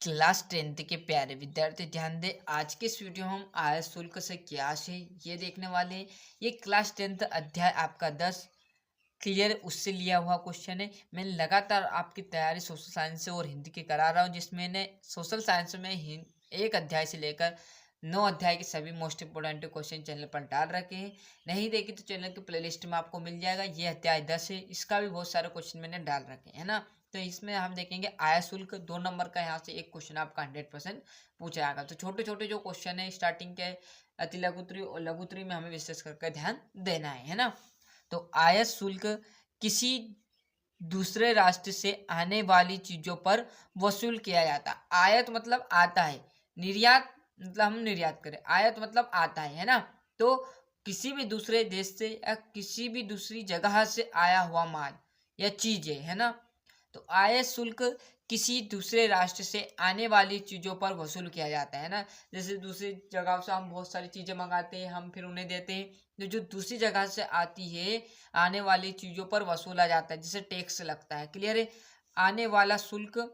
Class 10th के प्यारे विद्यार्थी ध्यान दें। आज के इस वीडियो में हम आय शुल्क से क्या है ये देखने वाले हैं। ये क्लास 10th अध्याय आपका 10 क्लियर उससे लिया हुआ क्वेश्चन है। मैं लगातार आपकी तैयारी सोशल साइंस से और हिंदी की करा रहा हूँ, जिसमें मैंने सोशल साइंस में एक अध्याय से लेकर 9 अध्याय के सभी मोस्ट इंपोर्टेंट क्वेश्चन चैनल पर डाल रखे हैं। नहीं देखी तो चैनल की प्लेलिस्ट में आपको मिल जाएगा। ये अध्याय 10 है, इसका भी बहुत सारे क्वेश्चन मैंने डाल रखे हैं ना। तो इसमें हम देखेंगे आय शुल्क 2 नंबर का। यहाँ से एक क्वेश्चन आपका 100% पूछा जाएगा। तो छोटे छोटे जो क्वेश्चन है स्टार्टिंग के अति लघुत्री और लघुत्री में हमें विशेष करके ध्यान देना है ना। तो आयात शुल्क किसी दूसरे राष्ट्र से आने वाली चीजों पर वसूल किया जाता है। आयात मतलब आता है, निर्यात मतलब हम निर्यात करें, आयात मतलब आता है ना। तो किसी भी दूसरे देश से या किसी भी दूसरी जगह से आया हुआ माल या चीजें है ना। तो आयात शुल्क किसी दूसरे राष्ट्र से आने वाली चीजों पर वसूल किया जाता है ना। जैसे दूसरी जगह से हम बहुत सारी चीजें मंगाते हैं, हम फिर उन्हें देते हैं। तो जो दूसरी जगह से आती है, आने वाली चीजों पर वसूला जाता है, जिसे टैक्स लगता है। क्लियर है। आने वाला शुल्क,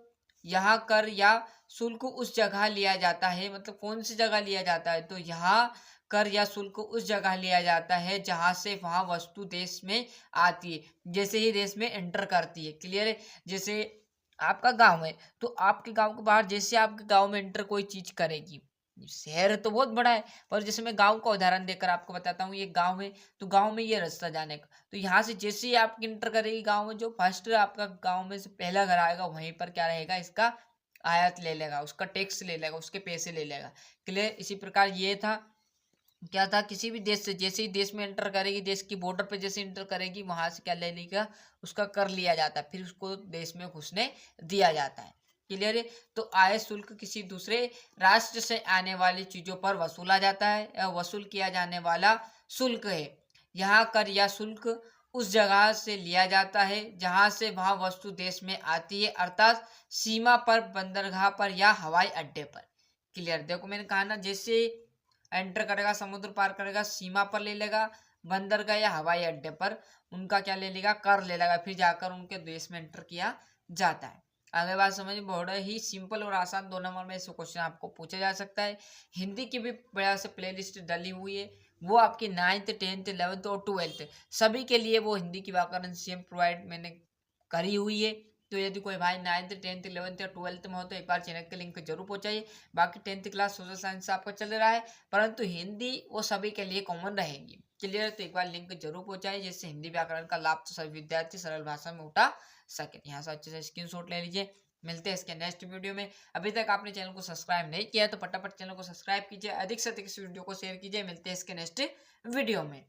यहाँ कर या शुल्क उस जगह लिया जाता है, मतलब कौन सी जगह लिया जाता है, तो यहाँ कर या शुल्क उस जगह लिया जाता है जहां से वहां वस्तु देश में आती है, जैसे ही देश में एंटर करती है। क्लियर है। जैसे आपका गांव है, तो आपके गांव के बाहर जैसे आपके गांव में एंटर कोई चीज करेगी, शहर तो बहुत बड़ा है, पर जैसे मैं गांव का उदाहरण देकर आपको बताता हूँ। ये गांव है, तो गांव में ये रास्ता जाने का, तो यहाँ से जैसे ही आप इंटर करेगी गांव में, जो फर्स्ट आपका गांव में से पहला घर आएगा, वहीं पर क्या रहेगा, इसका आयात ले लेगा, उसका टैक्स ले लेगा, उसके पैसे ले लेगा। क्लियर। इसी प्रकार ये था, क्या था, किसी भी देश से जैसे ही देश में एंटर करेगी, देश की बॉर्डर पे जैसे एंटर करेगी, वहां से क्या ले लेगा, उसका कर लिया जाता है, फिर उसको देश में घुसने दिया जाता है। क्लियर है। तो आय शुल्क किसी दूसरे राष्ट्र से आने वाली चीजों पर वसूला जाता है या वसूल किया जाने वाला शुल्क है। यहाँ कर या शुल्क उस जगह से लिया जाता है जहां से वहां वस्तु देश में आती है, अर्थात सीमा पर, बंदरगाह पर या हवाई अड्डे पर। क्लियर। देखो मैंने कहा ना, जैसे एंटर करेगा, समुद्र पार करेगा, सीमा पर ले लेगा, बंदरगाह या हवाई अड्डे पर उनका क्या ले लेगा, कर ले लेगा, फिर जाकर उनके देश में एंटर किया जाता है। आगे बात समझ, बहुत ही सिंपल और आसान 2 नंबर में ऐसे क्वेश्चन आपको पूछा जा सकता है। हिंदी की भी बड़ा से प्लेलिस्ट डली हुई है, वो आपकी 9th 10th 11th और 12th सभी के लिए वो हिंदी की व्याकरण सेम प्रोवाइड मैंने करी हुई है। तो यदि कोई भाई 9th 10th 11th या 12th में हो तो एक बार चैनल के लिंक जरूर पहुंचाइए। बाकी 10th क्लास सोशल साइंस आपका चल रहा है, परंतु हिंदी वो सभी के लिए कॉमन रहेगी। क्लियर। तो एक बार लिंक जरूर पहुंचाइए, जिससे हिंदी व्याकरण का लाभ तो सभी विद्यार्थी सरल भाषा में उठा सके। यहाँ से अच्छे से स्क्रीनशॉट ले लीजिए। मिलते हैं इसके नेक्स्ट वीडियो में। अभी तक आपने चैनल को सब्सक्राइब नहीं किया तो फटाफट चैनल को सब्सक्राइब कीजिए, अधिक से अधिक इस वीडियो को शेयर कीजिए। मिलते हैं इसके नेक्स्ट वीडियो में।